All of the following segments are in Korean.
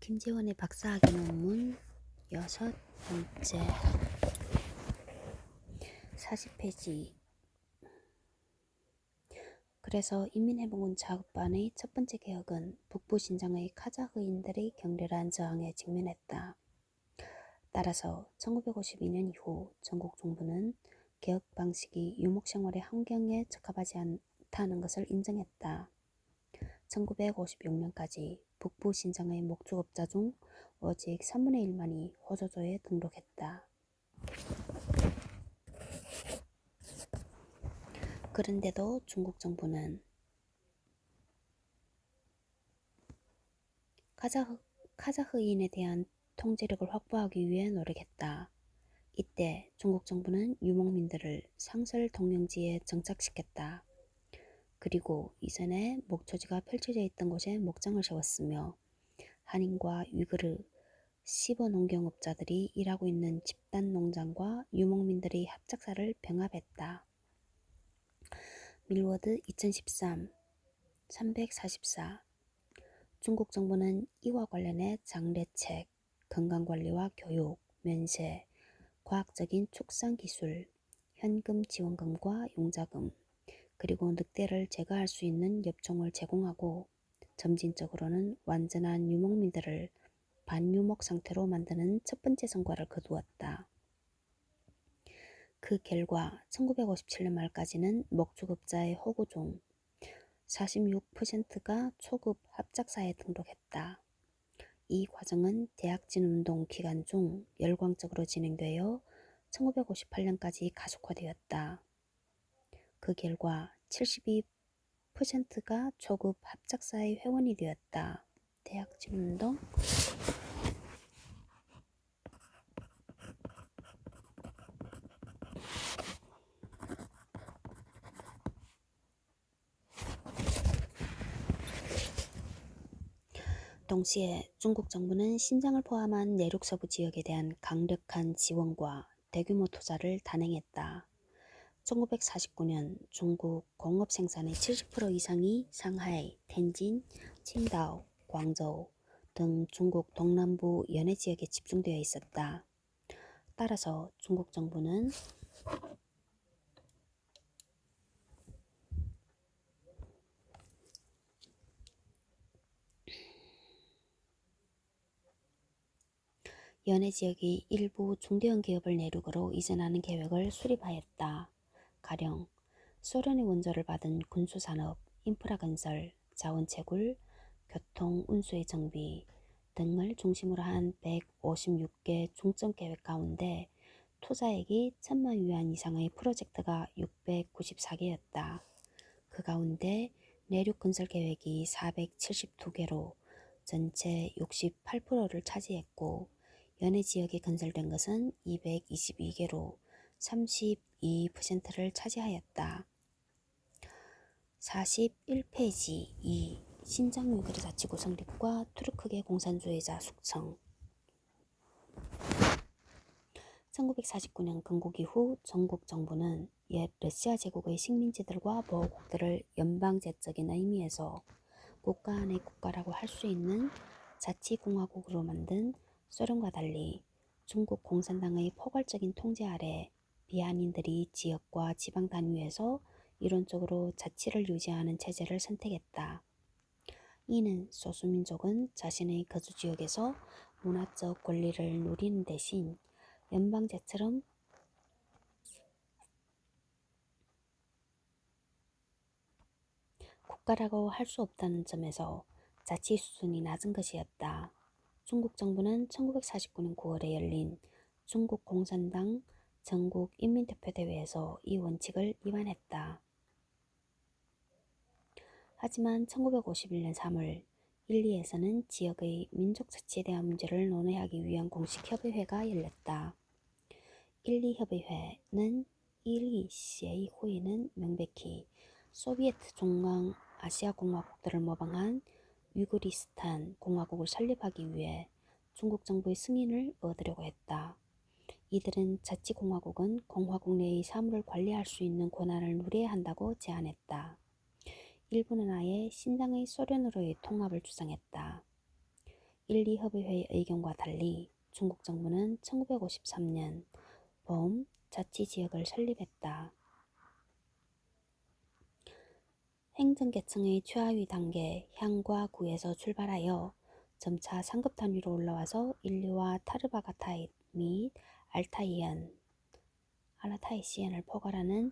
김재원의 박사학위 논문 6번째 40페이지. 그래서 인민해방군 작업반의 첫 번째 개혁은 북부 신장의 카자흐인들의 격렬한 저항에 직면했다. 따라서 1952년 이후 전국 정부는 개혁 방식이 유목생활의 환경에 적합하지 않다는 것을 인정했다. 1956년까지 북부 신장의 목축업자 중 오직 3분의 1만이 호조조에 등록했다. 그런데도 중국 정부는 카자흐인에 대한 통제력을 확보하기 위해 노력했다. 이때 중국 정부는 유목민들을 상설 동령지에 정착시켰다. 그리고 이전에 목초지가 펼쳐져 있던 곳에 목장을 세웠으며 한인과 위그르, 시버 농경업자들이 일하고 있는 집단 농장과 유목민들의 합작사를 병합했다. 밀워드 2013 344. 중국 정부는 이와 관련해 장례책, 건강관리와 교육, 면세, 과학적인 축산기술, 현금 지원금과 용자금, 그리고 늑대를 제거할 수 있는 엽종을 제공하고 점진적으로는 완전한 유목민들을 반유목 상태로 만드는 첫 번째 성과를 거두었다. 그 결과 1957년 말까지는 목축업자의 호구 중 46%가 초급 합작사에 등록했다. 이 과정은 대약진운동 기간 중 열광적으로 진행되어 1958년까지 가속화되었다. 그 결과 72%가 초급 합작사의 회원이 되었다. 대약진운동 동시에 중국 정부는 신장을 포함한 내륙 서부 지역에 대한 강력한 지원과 대규모 투자를 단행했다. 1949년 중국 공업 생산의 70% 이상이 상하이, 텐진, 칭다오, 광저우 등 중국 동남부 연해 지역에 집중되어 있었다. 따라서 중국 정부는 연해 지역의 일부 중대형 기업을 내륙으로 이전하는 계획을 수립하였다. 가령 소련의 원조를 받은 군수산업, 인프라 건설, 자원채굴, 교통, 운수의 정비 등을 중심으로 한 156개 중점 계획 가운데 투자액이 1,000만 위안 이상의 프로젝트가 694개였다. 그 가운데 내륙 건설 계획이 472개로 전체 68%를 차지했고 연해 지역에 건설된 것은 222개로 32%를 차지하였다. 41페이지 2. 신장 위구르 자치구 성립과 투르크계 공산주의자 숙청. 1949년 건국 이후 전국 정부는 옛 러시아 제국의 식민지들과 보호국들을 연방제적인 의미에서 국가 안의 국가라고 할 수 있는 자치공화국으로 만든 소련과 달리 중국 공산당의 포괄적인 통제 아래 비한인들이 지역과 지방 단위에서 이론적으로 자치를 유지하는 체제를 선택했다. 이는 소수민족은 자신의 거주지역에서 문화적 권리를 누리는 대신 연방제처럼 국가라고 할 수 없다는 점에서 자치 수준이 낮은 것이었다. 중국 정부는 1949년 9월에 열린 중국 공산당 전국 인민대표대회에서 이 원칙을 위반했다. 하지만 1951년 3월 1, 2에서는 지역의 민족자치에 대한 문제를 논의하기 위한 공식 협의회가 열렸다. 1, 2협의회는 1, 2 시의 후에는 명백히 소비에트 중앙아시아 공화국들을 모방한 위구리스탄 공화국을 설립하기 위해 중국 정부의 승인을 얻으려고 했다. 이들은 자치공화국은 공화국 내의 사물을 관리할 수 있는 권한을 누려야 한다고 제안했다. 일부는 아예 신장의 소련으로의 통합을 주장했다. 1.2협의회의 의견과 달리 중국 정부는 1953년 봄 자치지역을 설립했다. 행정계층의 최하위 단계 향과 구에서 출발하여 점차 상급 단위로 올라와서 인류와 타르바가타이 및 알타이시안을 포괄하는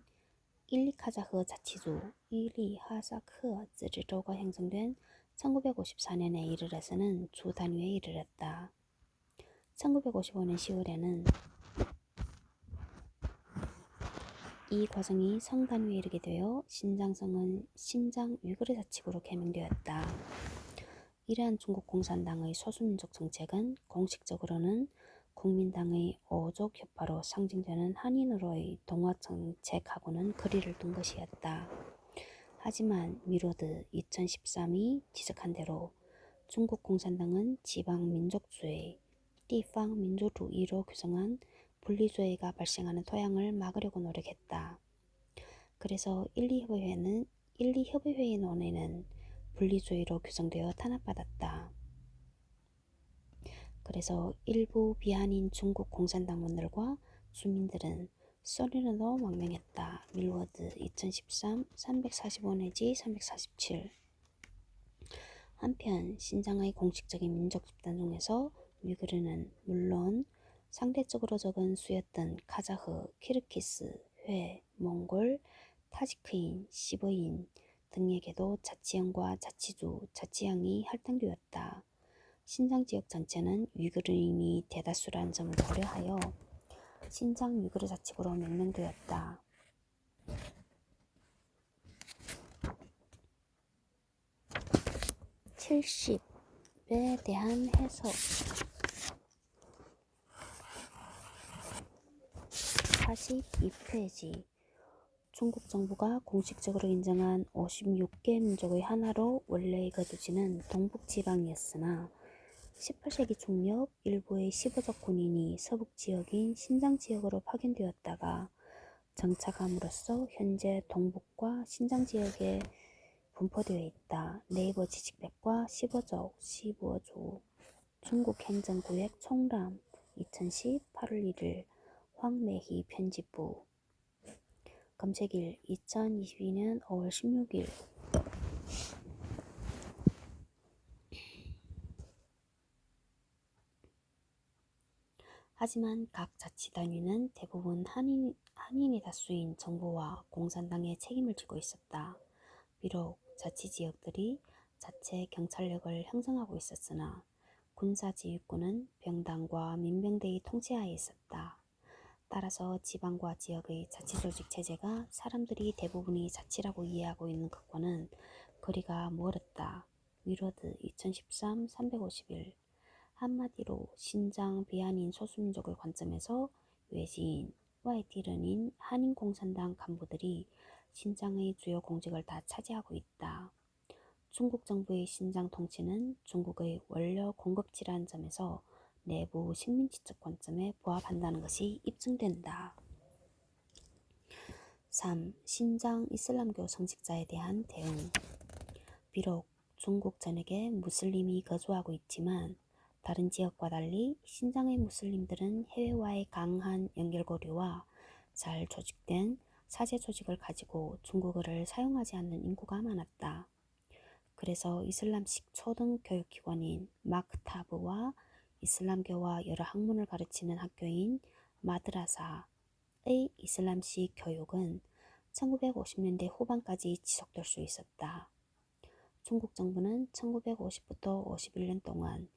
일리카자흐 자치주 일리하사크自治州가 형성된 1954년에 이르러서는 주 단위에 이르렀다. 1955년 10월에는 이 과정이 성 단위에 이르게 되어 신장성은 신장 위구르 자치구로 개명되었다. 이러한 중국 공산당의 소수민족 정책은 공식적으로는 국민당의 어족 협파로 상징되는 한인으로의 동화 정책하고는 거리를 둔 것이었다. 하지만 미로드 2013이 지적한 대로 중국 공산당은 지방 민족주의,地方民主主义로 규정한 분리주의가 발생하는 토양을 막으려고 노력했다. 그래서 1.2협의회의 논의는 분리주의로 규정되어 탄압받았다. 그래서 일부 비한인 중국 공산당원들과 주민들은 소련으로 망명했다. 밀워드 2013 345-347. 한편 신장의 공식적인 민족 집단 중에서 위구르는 물론 상대적으로 적은 수였던 카자흐, 키르키스, 회, 몽골, 타지크인, 시버인 등에게도 자치령과 자치주, 자치령이 할당되었다. 신장 지역 전체는 위구르인이 대다수라는 점을 고려하여 신장 위구르 자치구로 명명되었다. 70에 대한 해석 42페이지 중국 정부가 공식적으로 인정한 56개 민족의 하나로 원래의 거주지는 동북지방이었으나 18세기 중엽 일부의 15족 군인이 서북지역인 신장지역으로 파견되었다가 정착함으로써 현재 동북과 신장지역에 분포되어 있다. 네이버 지식백과 15조 중국 행정구역 총람 2010 8월 1일 황매희 편집부 검색일 2022년 5월 16일 하지만 각 자치단위는 대부분 한인이 다수인 정부와 공산당의 책임을 지고 있었다. 비록 자치지역들이 자체 경찰력을 형성하고 있었으나 군사지휘권은 병당과 민병대의 통치하에 있었다. 따라서 지방과 지역의 자치조직 체제가 사람들이 대부분이 자치라고 이해하고 있는 것과는 거리가 멀었다. 위로드 2013 351 한마디로 신장 비한인 소수민족의 관점에서 외지인, 와이티런인 한인공산당 간부들이 신장의 주요 공직을 다 차지하고 있다. 중국 정부의 신장 통치는 중국의 원료 공급지라는 점에서 내부 식민지적 관점에 부합한다는 것이 입증된다. 3. 신장 이슬람교 성직자에 대한 대응. 비록 중국 전역에 무슬림이 거주하고 있지만 다른 지역과 달리 신장의 무슬림들은 해외와의 강한 연결고리와 잘 조직된 사제 조직을 가지고 중국어를 사용하지 않는 인구가 많았다. 그래서 이슬람식 초등 교육기관인 마크타브와 이슬람교와 여러 학문을 가르치는 학교인 마드라사의 이슬람식 교육은 1950년대 후반까지 지속될 수 있었다. 중국 정부는 1950부터 51년 동안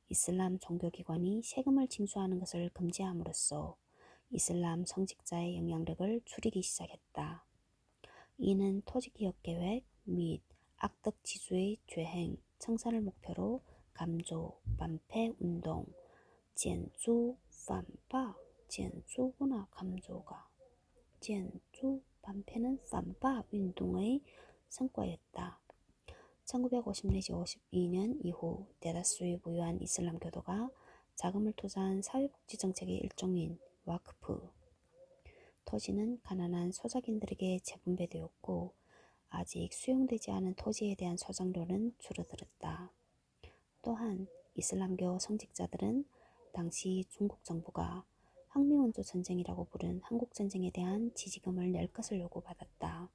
이슬람 종교기관이 세금을 징수하는 것을 금지함으로써 이슬람 성직자의 영향력을 줄이기 시작했다. 이는 토지개혁계획 및 악덕지주의 죄행, 청산을 목표로 감조, 반패 운동, 젠주, 반파, 젠주구나 감조가. 젠주, 반패는 반파 운동의 성과였다. 1950 내지 52년 이후 대다수의 부유한 이슬람 교도가 자금을 투자한 사회복지정책의 일종인 와크프, 토지는 가난한 소작인들에게 재분배되었고 아직 수용되지 않은 토지에 대한 소장료는 줄어들었다. 또한 이슬람교 성직자들은 당시 중국 정부가 항미원조 전쟁이라고 부른 한국전쟁에 대한 지지금을 낼 것을 요구받았다.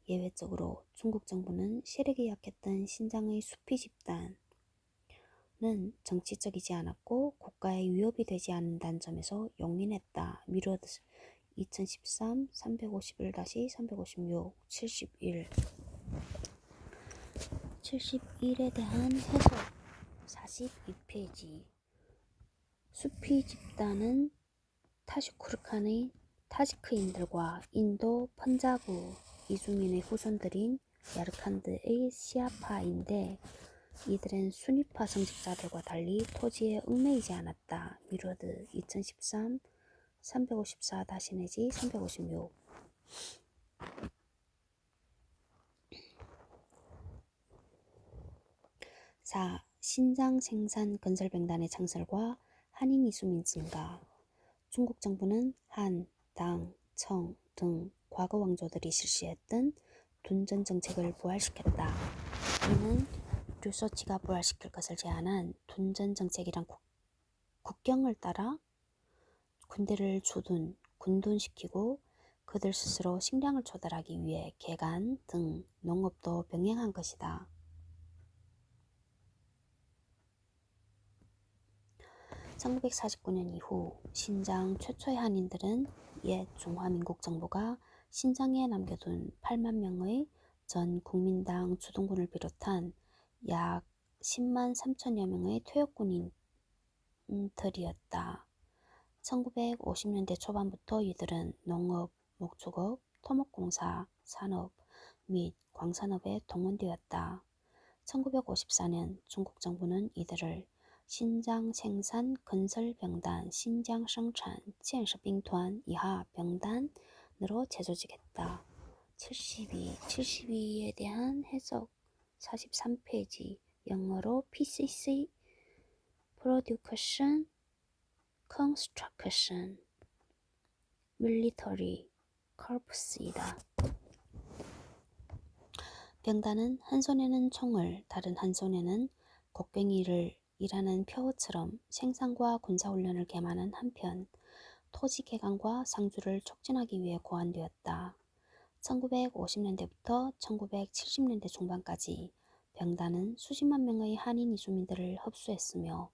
예외적으로 중국 정부는 세력이 약했던 신장의 수피 집단은 정치적이지 않았고 국가에 위협이 되지 않는다는 점에서 용인했다. 미러드 2013 351-356 71 71에 대한 해석 42페이지. 수피 집단은 타슈쿠르칸의 타지크인들과 인도 펀자브 이주민의 후손들인 야르칸드의 시아파인데 이들은 수니파 성직자들과 달리 토지에 얽매이지 않았다. 미러드 2013 354-356 4. 신장 생산 건설병단의 창설과 한인 이주민 증가. 중국 정부는 한, 당, 청 등 과거 왕조들이 실시했던 둔전 정책을 부활시켰다. 이는 류소치가 부활시킬 것을 제안한 둔전 정책이란 국경을 따라 군대를 군둔시키고 그들 스스로 식량을 조달하기 위해 개간 등 농업도 병행한 것이다. 1949년 이후 신장 최초의 한인들은 옛 중화민국 정부가 신장에 남겨둔 8만 명의 전 국민당 주둔군을 비롯한 약 10만 3천여 명의 퇴역군인들이었다. 1950년대 초반부터 이들은 농업, 목축업, 토목공사, 산업 및 광산업에 동원되었다. 1954년 중국 정부는 이들을 신장 생산 건설 병단 신장 생산建设兵团 이하 병단으로 재조직했다. 72에 대한 해석 43페이지. 영어로 PCC Production Construction Military Corps이다. 병단은 한 손에는 총을 다른 한 손에는 곡괭이를 일하는 표어처럼 생산과 군사훈련을 겸하는 한편 토지 개간과 상주를 촉진하기 위해 고안되었다. 1950년대부터 1970년대 중반까지 병단은 수십만 명의 한인 이주민들을 흡수했으며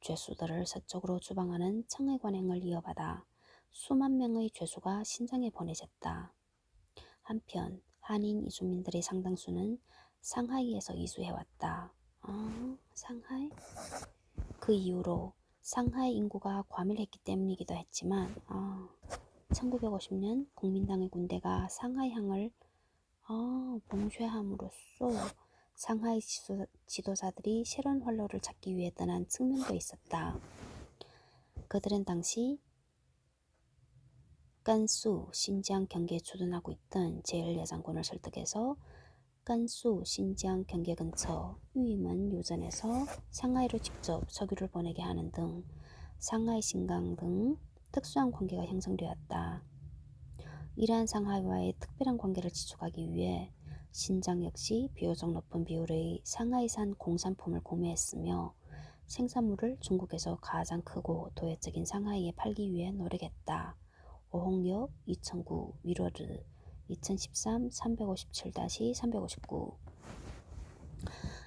죄수들을 서쪽으로 주방하는 청의 관행을 이어받아 수만 명의 죄수가 신장에 보내졌다. 한편 한인 이주민들의 상당수는 상하이에서 이주해왔다. 상하이? 그 이후로 상하이 인구가 과밀했기 때문이기도 했지만 1950년 국민당의 군대가 상하이항을 봉쇄함으로써 상하이 지도자들이 새로운 활로를 찾기 위해 떠난 측면도 있었다. 그들은 당시 깐수 신지ang 경계에 주둔하고 있던 제1야장군을 설득해서 깐수 신지ang 경계 근처 유이먼 유전에서 상하이로 직접 석유를 보내게 하는 등 상하이 신강 등 특수한 관계가 형성되었다. 이러한 상하이와의 특별한 관계를 지속하기 위해 신장 역시 비교적 높은 비율의 상하이산 공산품을 구매했으며 생산물을 중국에서 가장 크고 도회적인 상하이에 팔기 위해 노력했다. 오홍역 2009 위러드 2013 357-359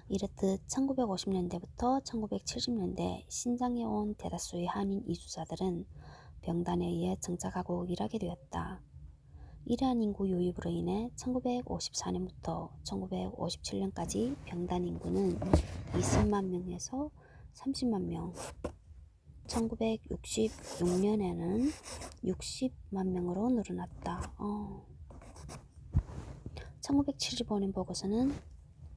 이렇듯 1950년대부터 1970년대 신장에 온 대다수의 한인 이주자들은 병단에 의해 정착하고 일하게 되었다. 이러한 인구 유입으로 인해 1954년부터 1957년까지 병단 인구는 20만 명에서 30만 명, 1966년에는 60만 명으로 늘어났다. 1975년 보고서는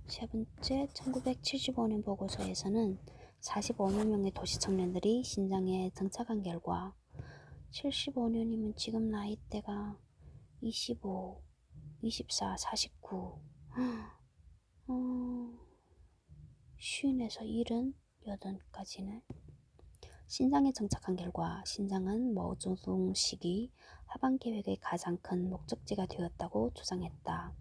세 번째 1975년 보고서에서는 45만 명의 도시 청년들이 신장에 정착한 결과 75년이면 지금 나이대가 25, 24, 49 50에서 78까지네. 신장에 정착한 결과 신장은 머우종 시기 하반 계획의 가장 큰 목적지가 되었다고 주장했다.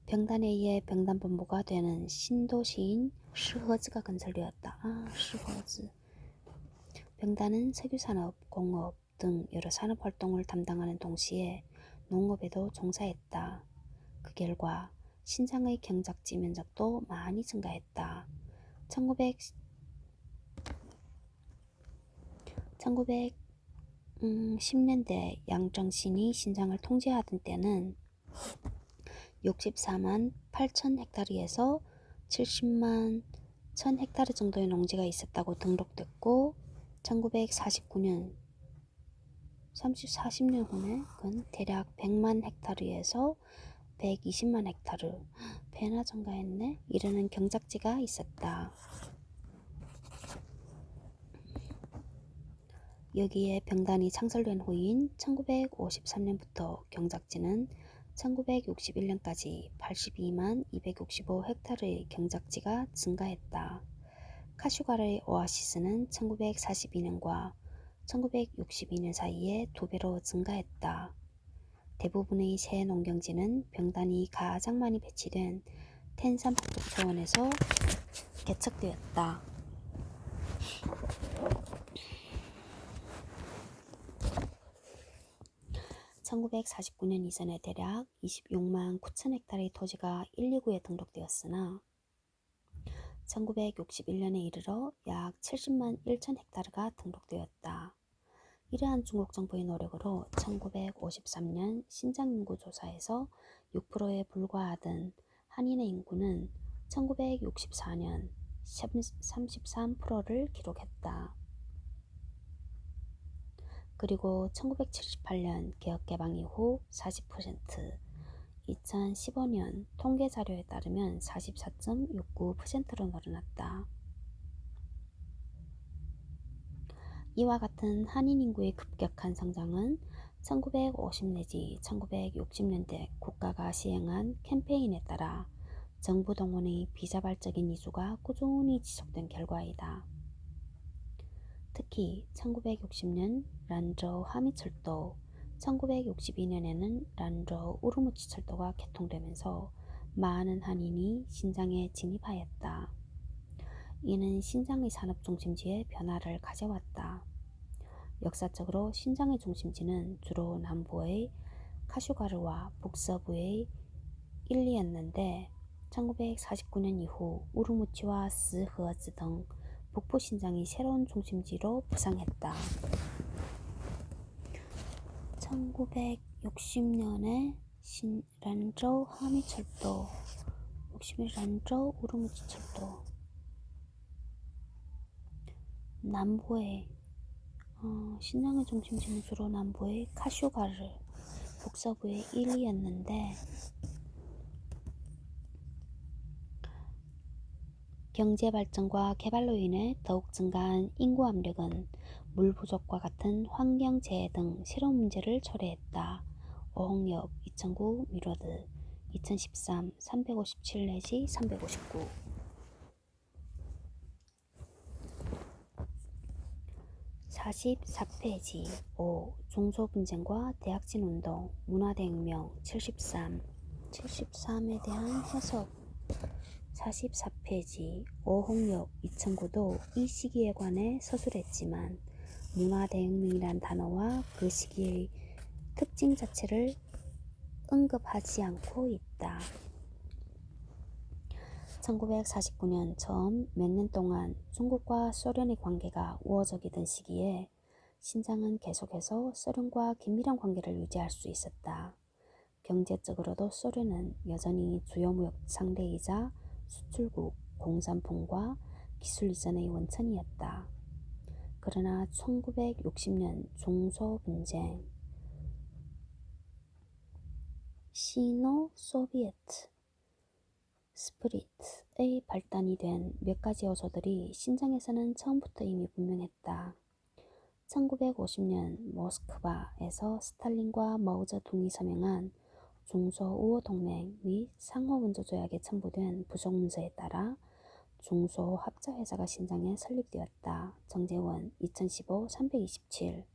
병단에 의해 병단본부가 되는 신도시인 시허즈가 건설되었다. 시허즈. 병단은 석유산업, 공업 등 여러 산업활동을 담당하는 동시에 농업에도 종사했다. 그 결과 신장의 경작지 면적도 많이 증가했다. 1910년대 양정신이 신장을 통제하던 때는 64만 8천 헥타르에서 70만 1천 헥타르 정도의 농지가 있었다고 등록됐고 1949년 40년 후에 그건 대략 100만 헥타르에서 120만 헥타르 배나 증가했네 이르는 경작지가 있었다. 여기에 병단이 창설된 후인 1953년부터 경작지는 1961년까지 82만 265 헥타르의 경작지가 증가했다. 카슈가르의 오아시스는 1942년과 1962년 사이에 2배로 증가했다. 대부분의 새 농경지는 병단이 가장 많이 배치된 텐산 북쪽 초원에서 개척되었다. 1949년 이전에 대략 26만 9천 헥타르의 토지가 1, 2구에 등록되었으나 1961년에 이르러 약 70만 1천 헥타르가 등록되었다. 이러한 중국 정부의 노력으로 1953년 신장 인구 조사에서 6%에 불과하던 한인의 인구는 1964년 33%를 기록했다. 그리고 1978년 개혁개방 이후 40%, 2015년 통계자료에 따르면 44.69%로 늘어났다. 이와 같은 한인 인구의 급격한 성장은 1950 내지 1960년대 국가가 시행한 캠페인에 따라 정부 동원의 비자발적인 이주가 꾸준히 지속된 결과이다. 특히 1960년 란저우 하미철도, 1962년에는 란저우 우르무치 철도가 개통되면서 많은 한인이 신장에 진입하였다. 이는 신장의 산업 중심지의 변화를 가져왔다. 역사적으로 신장의 중심지는 주로 남부의 카슈가르와 북서부의 일리였는데 1949년 이후 우르무치와 스허즈 등 북부 신장이 새로운 중심지로 부상했다. 1960년에 란저우 하미철도, 60년 란저우 우르무치 철도, 남부의 신장의 중심지는 주로 남부의 카슈가르, 북서부의 일리였는데 경제발전과 개발로 인해 더욱 증가한 인구 압력은 물 부족과 같은 환경재해 등 새로운 문제를 초래했다. 오홍역 2009 미러드 2013 357 내지 359 44페이지 5. 중소분쟁과 대학진운동 문화대혁명 73에 대한 해석 44페이지 오홍역 2009도 이 시기에 관해 서술했지만 문화대혁명이란 단어와 그 시기의 특징 자체를 언급하지 않고 있다. 1949년 처음 몇 년 동안 중국과 소련의 관계가 우호적이던 시기에 신장은 계속해서 소련과 긴밀한 관계를 유지할 수 있었다. 경제적으로도 소련은 여전히 주요 무역 상대이자 수출국, 공산품과 기술 이전의 원천이었다. 그러나 1960년 중소분쟁, 시노-소비에트 스프릿의 발단이 된 몇 가지 요소들이 신장에서는 처음부터 이미 분명했다. 1950년 모스크바에서 스탈린과 마오쩌둥이 서명한 중소우호 동맹 및 상호원조 조약에 첨부된 부속 문서에 따라 중소호 합자회사가 신장에 설립되었다. 정재원 2015 327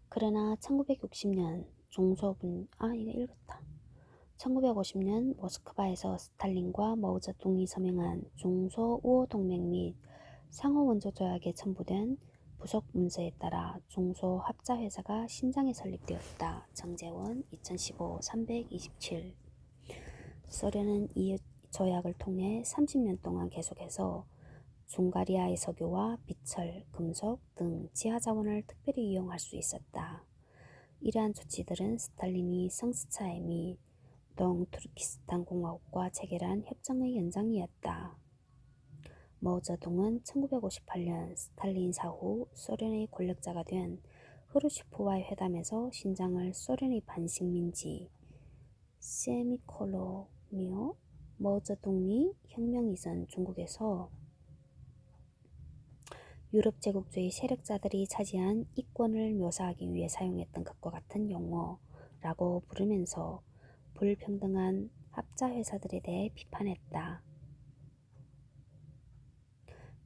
그러나 1960년 이거 읽었다. 1950년 모스크바에서 스탈린과 마오쩌둥이 서명한 중소 우호 동맹 및 상호 원조 조약에 첨부된 부속 문서에 따라 중소 합자 회사가 신장에 설립되었다. 정재원 2015 327. 소련은 이 조약을 통해 30년 동안 계속해서 중가리아의 석유와 비철, 금속 등 지하 자원을 특별히 이용할 수 있었다. 이러한 조치들은 스탈린이 성스차에 및 동투르키스탄 공화국과 체결한 협정의 연장이었다. 마오쩌둥은 1958년 스탈린 사후 소련의 권력자가 된 흐루시포와의 회담에서 신장을 소련의 반식민지 세미콜로며 마오쩌둥이 혁명 이전 중국에서 유럽 제국주의 세력자들이 차지한 이권을 묘사하기 위해 사용했던 것과 같은 용어라고 부르면서 불평등한 합자 회사들에 대해 비판했다.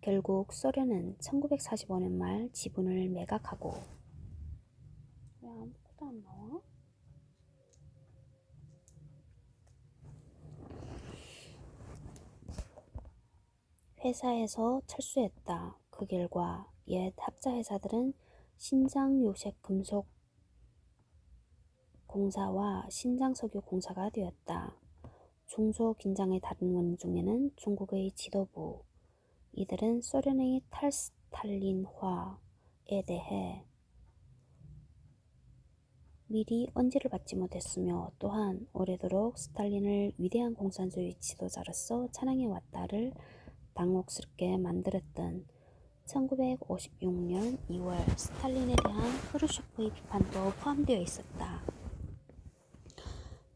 결국 소련은 1945년 말 지분을 매각하고 왜 아무것도 안 나와? 회사에서 철수했다. 그 결과 옛 합자 회사들은 신장 요색 금속 공사와 신장 석유 공사가 되었다. 중소 긴장의 다른 원인 중에는 중국의 지도부, 이들은 소련의 탈스탈린화에 대해 미리 언지를 받지 못했으며 또한 오래도록 스탈린을 위대한 공산주의 지도자로서 찬양해왔다를 당혹스럽게 만들었던 1956년 2월 스탈린에 대한 흐루쇼프의 비판도 포함되어 있었다.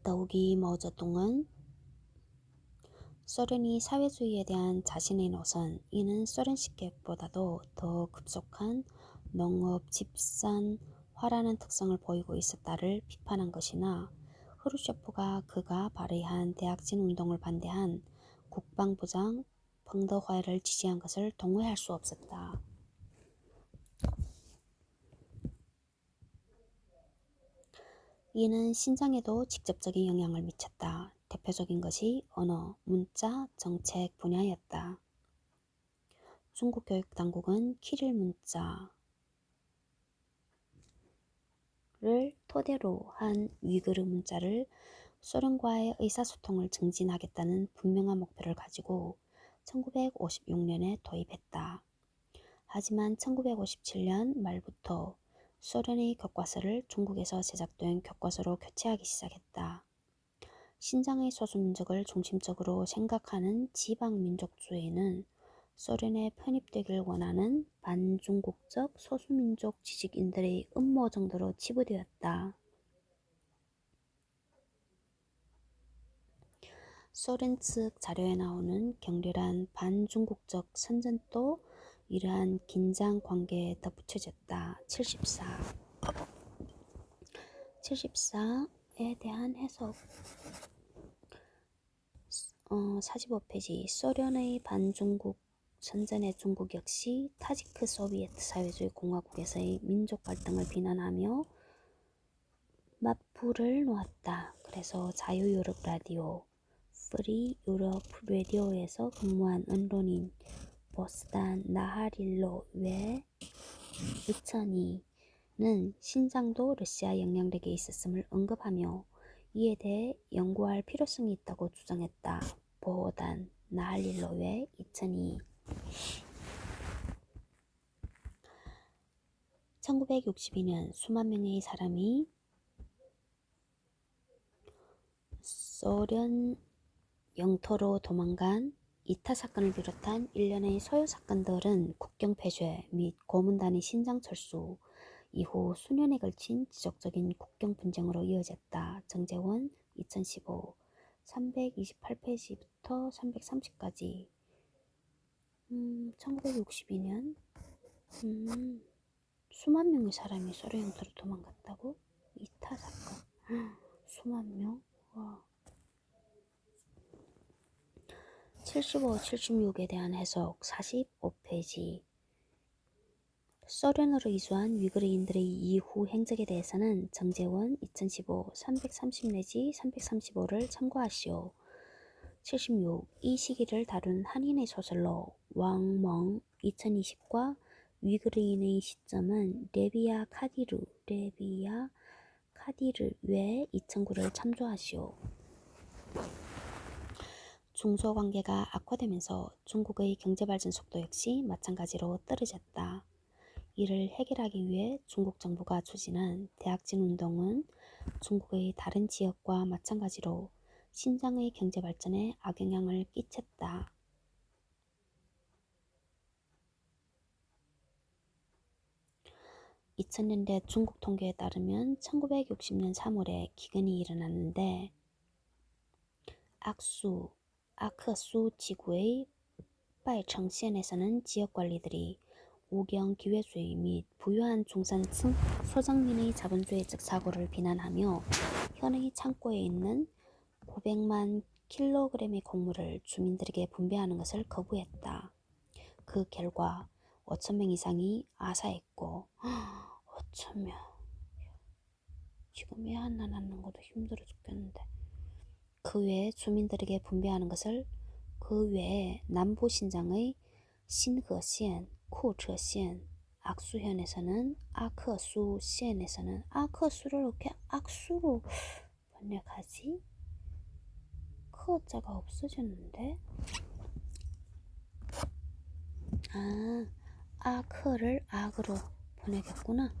더욱이 마오쩌둥은 소련이 사회주의에 대한 자신의 노선, 이는 소련식 계획보다도 더 급속한 농업 집산화라는 특성을 보이고 있었다를 비판한 것이나 흐루쇼프가 그가 발의한 대학진 운동을 반대한 국방부장 펑더화를 지지한 것을 동의할 수 없었다. 이는 신장에도 직접적인 영향을 미쳤다. 대표적인 것이 언어, 문자, 정책 분야였다. 중국 교육 당국은 키릴 문자를 토대로 한 위그르 문자를 소련과의 의사소통을 증진하겠다는 분명한 목표를 가지고 1956년에 도입했다. 하지만 1957년 말부터 소련의 교과서를 중국에서 제작된 교과서로 교체하기 시작했다. 신장의 소수민족을 중심적으로 생각하는 지방민족주의는 소련에 편입되길 원하는 반중국적 소수민족 지식인들의 음모 정도로 치부되었다. 소련 측 자료에 나오는 격렬한 반중국적 선전도 이러한 긴장 관계에 덧붙여졌다. 74에 대한 해석 45페이지 소련의 반중국 선전의 중국 역시 타지크 소비에트 사회주의 공화국에서의 민족 갈등을 비난하며 맞불을 놓았다. 그래서 자유 유럽 라디오 프리 유럽 라디오에서 근무한 언론인 보스단 나하릴로 외 2002는 신장도 러시아 영향력에 있었음을 언급하며 이에 대해 연구할 필요성이 있다고 주장했다. 보단 나할릴로 외 2002 1962년 수만 명의 사람이 소련 영토로 도망간 이타 사건을 비롯한 일련의 소요 사건들은 국경 폐쇄 및 고문단의 신장 철수 이후 수년에 걸친 지속적인 국경 분쟁으로 이어졌다. 정재원 2015 328페이지부터 330까지 1962년 수만 명의 사람이 소련 영토로 도망갔다고? 이타 사건 수만 명? 와. 75, 76에 대한 해석 45페이지 소련으로 이주한 위그르인들의 이후 행적에 대해서는 정재원 2015 330 내지 335를 참고하시오. 76. 이 시기를 다룬 한인의 소설로 왕멍 2020과 위그르인의 시점은 레비아 카디르 외 2009를 참조하시오. 중소 관계가 악화되면서 중국의 경제발전 속도 역시 마찬가지로 떨어졌다. 이를 해결하기 위해 중국 정부가 추진한 대학진 운동은 중국의 다른 지역과 마찬가지로 신장의 경제 발전에 악영향을 끼쳤다. 2000년대 중국 통계에 따르면 1960년 3월에 기근이 일어났는데 아크수 지구의 빠이청시엔에서는 지역관리들이 오경 기회주의 및 부유한 중산층 소장민의 자본주의적 사고를 비난하며 현의 창고에 있는 900만 킬로그램의 곡물을 주민들에게 분배하는 것을 거부했다. 그 결과 5,000명 이상이 아사했고 5,000명 지금 애 하나 낳는 것도 힘들어 죽겠는데 그 외에 주민들에게 분배하는 것을 그 외에 남부신장의 신허시엔, 쿠처시엔, 악수현에서는 아크수시엔에서는 아크수를 이렇게 악수로 번역하지? 크자가 없어졌는데? 아크를 악으로 번역했구나.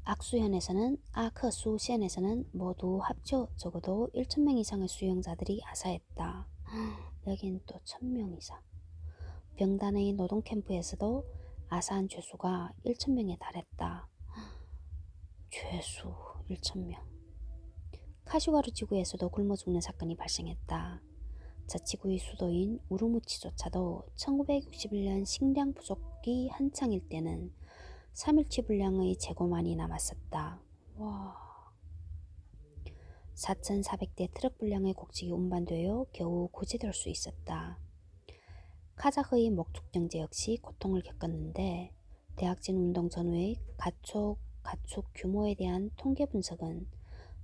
악수현에서는 아크수시엔에서는 모두 합쳐 적어도 1,000명 이상의 수용자들이 아사했다. 여긴 또 1,000명 이상. 병단의 노동캠프에서도 아사한 죄수가 1,000명에 달했다. 죄수 1,000명. 카시가루 지구에서도 굶어 죽는 사건이 발생했다. 자치구의 수도인 우르무치조차도 1961년 식량 부족이 한창일 때는 3일치 분량의 재고만이 남았었다. 와. 4,400대 트럭 분량의 곡식이 운반되어 겨우 구제될 수 있었다. 카자흐의 목축 경제 역시 고통을 겪었는데 대학진 운동 전후의 가축 규모에 대한 통계 분석은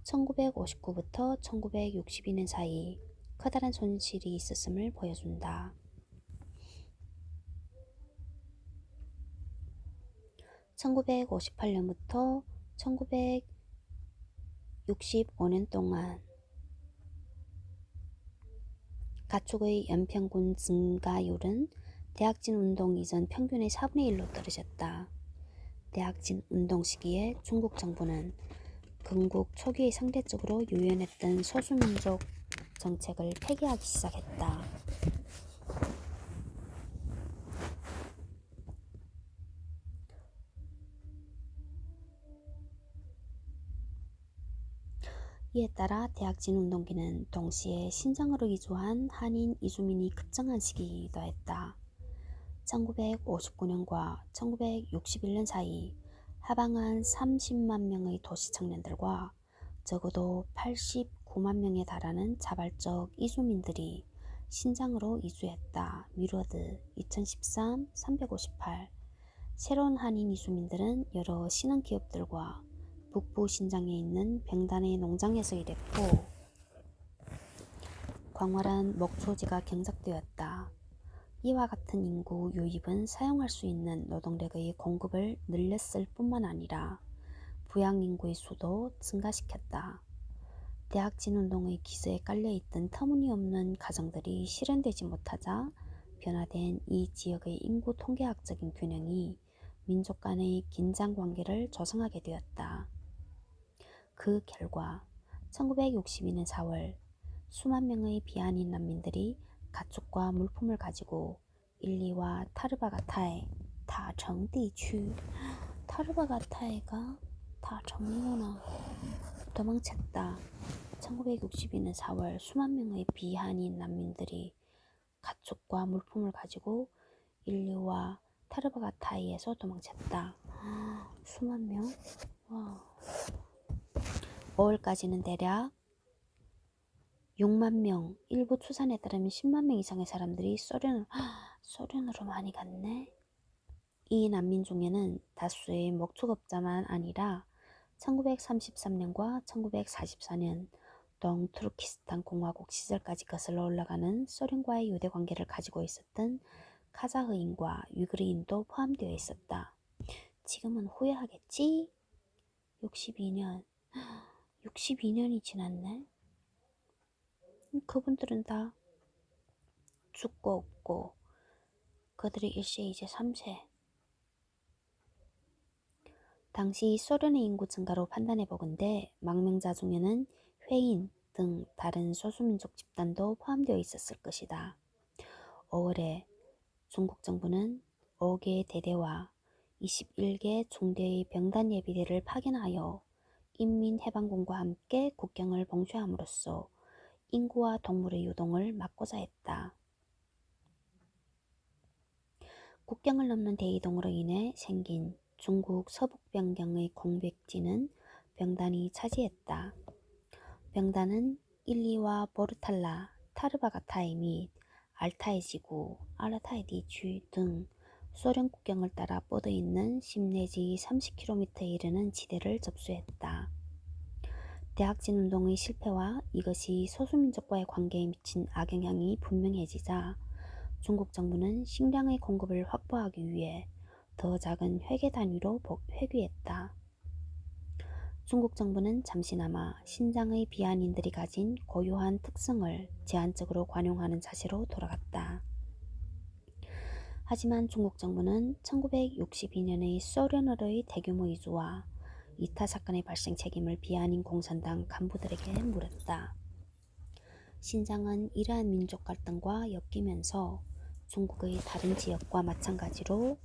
1959부터 1962년 사이 커다란 손실이 있었음을 보여준다. 1958년부터 1965년 동안 가축의 연평균 증가율은 대학진 운동 이전 평균의 4분의 1로 떨어졌다. 대학진 운동 시기에 중국 정부는 건국 초기에 상대적으로 유연했던 소수민족 정책을 폐기하기 시작했다. 이에 따라 대학진 운동기는 동시에 신장으로 이주한 한인 이주민이 급증한 시기이기도 했다. 1959년과 1961년 사이 하방한 30만 명의 도시 청년들과 적어도 89만 명에 달하는 자발적 이주민들이 신장으로 이주했다. 미러드 2013 358. 새로운 한인 이주민들은 여러 신흥기업들과 북부 신장에 있는 병단의 농장에서 일했고 광활한 목초지가 경작되었다. 이와 같은 인구 유입은 사용할 수 있는 노동력의 공급을 늘렸을 뿐만 아니라 부양인구의 수도 증가시켰다. 대학진 운동의 기저에 깔려있던 터무니없는 가정들이 실현되지 못하자 변화된 이 지역의 인구 통계학적인 균형이 민족 간의 긴장 관계를 조성하게 되었다. 그 결과 1962년 4월 수만 명의 비한인 난민들이 가축과 물품을 가지고 일리와 타르바가타에 다청地区 타르바가타에가 다청이구나 도망쳤다. 1962년 4월 수만 명의 비한인 난민들이 가축과 물품을 가지고 일리와 타르바가타이에서 도망쳤다. 수만 명? 와. 5월까지는 대략 6만 명, 일부 추산에 따르면 10만 명 이상의 사람들이 소련으로 소련으로 많이 갔네. 이 난민 중에는 다수의 목축업자만 아니라 1933년과 1944년 동투르키스탄 공화국 시절까지 거슬러 올라가는 소련과의 유대 관계를 가지고 있었던 카자흐인과 위그르인도 포함되어 있었다. 지금은 후회하겠지? 62년이 지났네. 그분들은 다 죽고 없고 그들의 일시에 이제 3세. 당시 소련의 인구 증가로 판단해보건대 망명자 중에는 회인 등 다른 소수민족 집단도 포함되어 있었을 것이다. 5월에 중국 정부는 5개의 대대와 21개 중대의 병단 예비대를 파견하여 인민해방군과 함께 국경을 봉쇄함으로써 인구와 동물의 유동을 막고자 했다. 국경을 넘는 대이동으로 인해 생긴 중국 서북변경의 공백지는 병단이 차지했다. 병단은 일리와 보르탈라, 타르바가타이 및 알타이 지구, 아르타이地区등 소련 국경을 따라 뻗어있는 10 내지 30km에 이르는 지대를 접수했다. 대학진 운동의 실패와 이것이 소수민족과의 관계에 미친 악영향이 분명해지자 중국 정부는 식량의 공급을 확보하기 위해 더 작은 회계 단위로 회귀했다. 중국 정부는 잠시나마 신장의 비한인들이 가진 고유한 특성을 제한적으로 관용하는 자세로 돌아갔다. 하지만 중국 정부는 1962년의 소련으로의 대규모 이주와 이타 사건의 발생 책임을 비한인 공산당 간부들에게 물었다. 신장은 이러한 민족 갈등과 엮이면서 중국의 다른 지역과 마찬가지로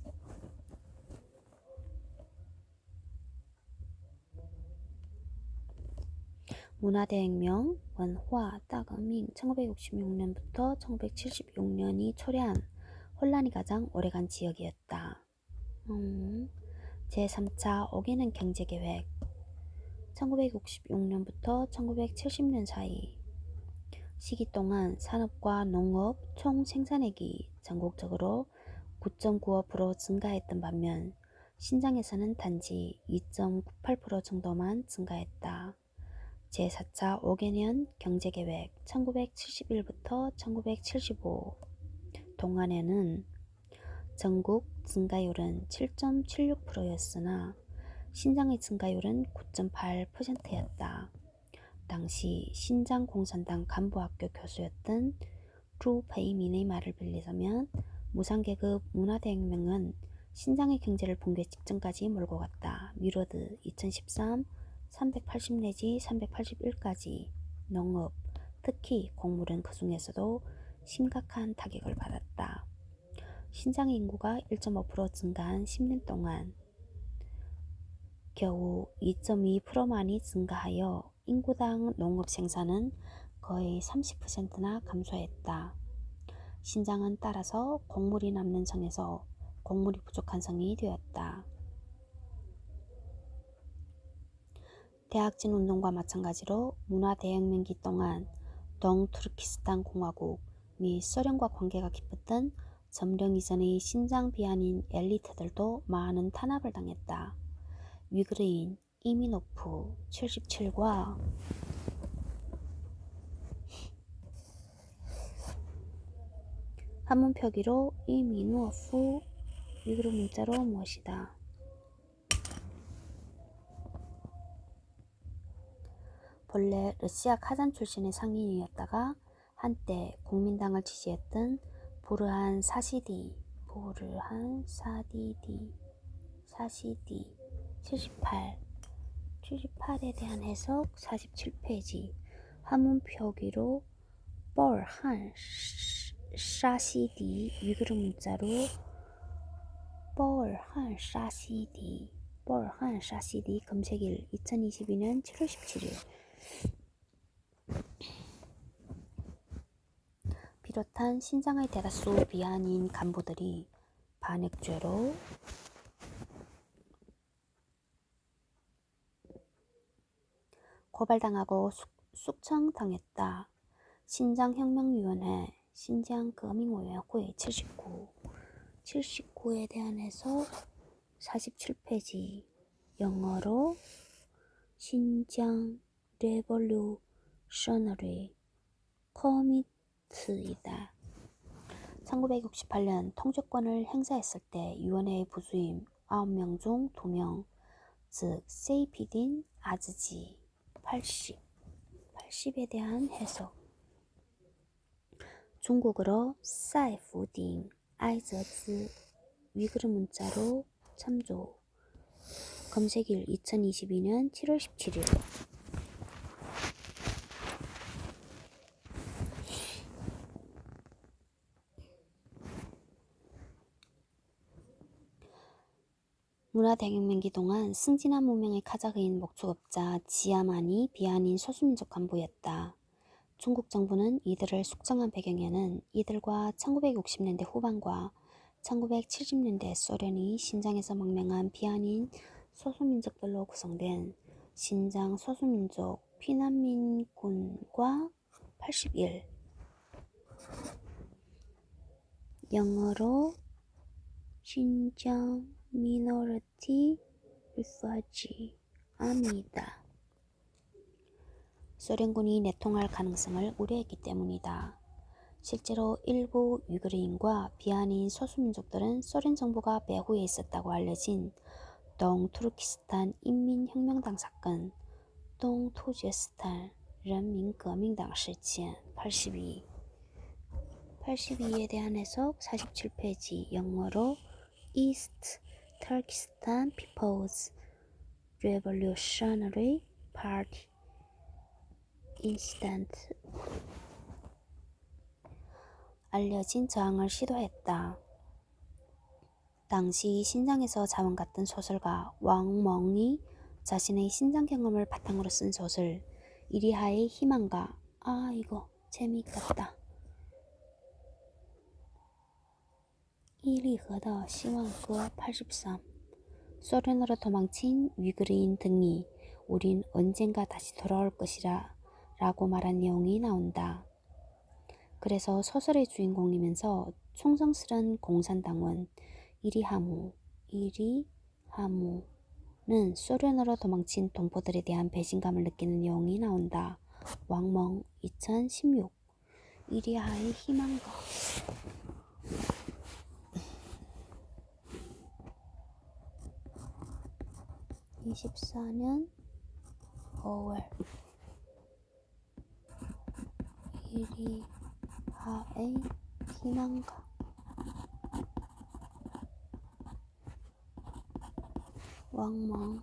문화대혁명, 원화, 따거밍 1966년부터 1976년이 초래한 혼란이 가장 오래간 지역이었다. 제3차 5개년 경제계획 1966년부터 1970년 사이 시기 동안 산업과 농업 총 생산액이 전국적으로 9.95% 증가했던 반면 신장에서는 단지 2.98% 정도만 증가했다. 제4차 5개년 경제계획 1971부터 1975 동안에는 전국 증가율은 7.76%였으나 신장의 증가율은 9.8%였다. 당시 신장 공산당 간부학교 교수였던 루 베이민의 말을 빌리자면 무상계급 문화대혁명은 신장의 경제를 붕괴 직전까지 몰고 갔다. 미러드 2013 380 내지 381까지 농업, 특히 곡물은 그 중에서도 심각한 타격을 받았다. 신장의 인구가 1.5% 증가한 10년 동안 겨우 2.2%만이 증가하여 인구당 농업 생산은 거의 30%나 감소했다. 신장은 따라서 곡물이 남는 성에서 곡물이 부족한 성이 되었다. 대학진 운동과 마찬가지로 문화대혁명기 동안 동투르키스탄 공화국 및 소련과 관계가 깊었던 점령 이전의 신장 비한인 엘리트들도 많은 탄압을 당했다. 위그르인 이미노프 77과 한문 표기로 이미노프 위그르 문자로 무엇이다. 본래 러시아 카잔 출신의 상인이었다가 한때 국민당을 지지했던 부르한 사시디 78에 대한 해석 47페이지 한문 표기로 뻘한 사시디 위그르 문자로 뻘한 사시디 검색일 2022년 7월 17일 비롯한 신장의 대다수 비한인 간부들이 반역죄로 고발당하고 숙청당했다. 신장혁명위원회 신장 거민委员会 79에 대한 해석 47페이지 영어로 신장 레볼루셔너리 커미트이다. 1968년 통제권을 행사했을 때 위원회의 부수임 9명 중 2명, 즉 세이피딘 아즈지 80에 대한 해석 중국어로 사이푸딩 아이저즈 위그르 문자로 참조 검색일 2022년 7월 17일 문화대혁명기 동안 승진한 무명의 카자흐인 목축업자 지아만이 비한인 소수민족 간부였다. 중국 정부는 이들을 숙청한 배경에는 이들과 1960년대 후반과 1970년대 소련이 신장에서 망명한 비한인 소수민족들로 구성된 신장 소수민족 피난민군과 81 영어로 신장 미너리티 리퍼지 아미다. 소련군이 내통할 가능성을 우려했기 때문이다. 실제로 일부 위그르인과 비한인 소수민족들은 소련 정부가 배후에 있었다고 알려진 동투르키스탄 인민혁명당 사건 동투제스탄人民革命党事件 82에 대한 해석 47페이지 영어로 East Turkestan People's Revolutionary Party 인시던트 알려진 저항을 시도했다. 당시 신장에서 자원 같은 소설가 왕멍이 자신의 신장 경험을 바탕으로 쓴 소설 이리하의 희망가 이거 재미있겠다. 伊利河的希望歌 83 소련으로 도망친 위그르인 등이 우린 언젠가 다시 돌아올 것이라 라고 말한 내용이 나온다. 그래서 소설의 주인공이면서 충성스런 공산당원 이리하무는 소련으로 도망친 동포들에 대한 배신감을 느끼는 내용이 나온다. 왕멍 2016 이리하의 희망가 24년 5월 이리하의 희망가 왕멍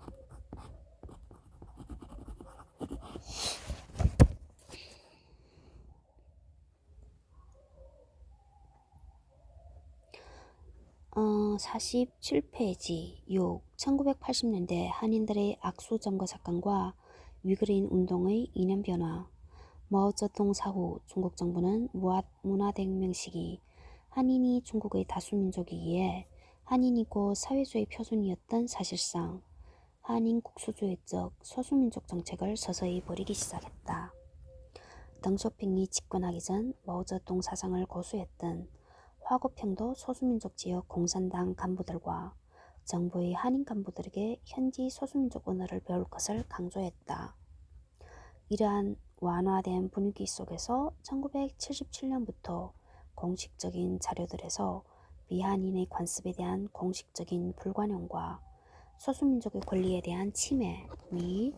어, 47페이지 6. 1980년대 한인들의 악수 점거 사건과 위그르인 운동의 이념 변화 마오쩌둥 사후 중국 정부는 문화대혁명 시기 한인이 중국의 다수민족이기에 한인이고 사회주의 표준이었던 사실상 한인 국수주의적 소수민족 정책을 서서히 버리기 시작했다. 덩쇼핑이 집권하기 전 마오쩌둥 사상을 고수했던 화구평도 소수민족 지역 공산당 간부들과 정부의 한인 간부들에게 현지 소수민족 언어를 배울 것을 강조했다. 이러한 완화된 분위기 속에서 1977년부터 공식적인 자료들에서 비한인의 관습에 대한 공식적인 불관용과 소수민족의 권리에 대한 침해 및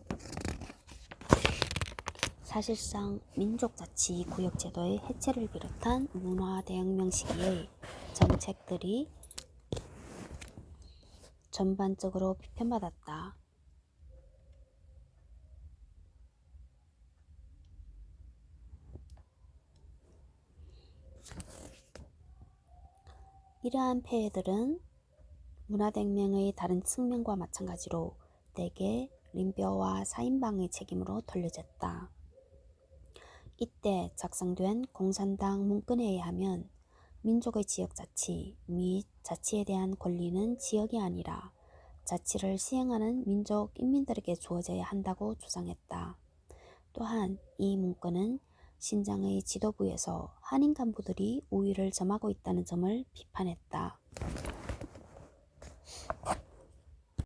사실상 민족자치구역제도의 해체를 비롯한 문화대혁명 시기의 정책들이 전반적으로 비판받았다. 이러한 폐해들은 문화대혁명의 다른 측면과 마찬가지로 대개 린뼈와 사인방의 책임으로 돌려졌다. 이때 작성된 공산당 문건에 의하면 민족의 지역자치 및 자치에 대한 권리는 지역이 아니라 자치를 시행하는 민족 인민들에게 주어져야 한다고 주장했다. 또한 이 문건은 신장의 지도부에서 한인 간부들이 우위를 점하고 있다는 점을 비판했다.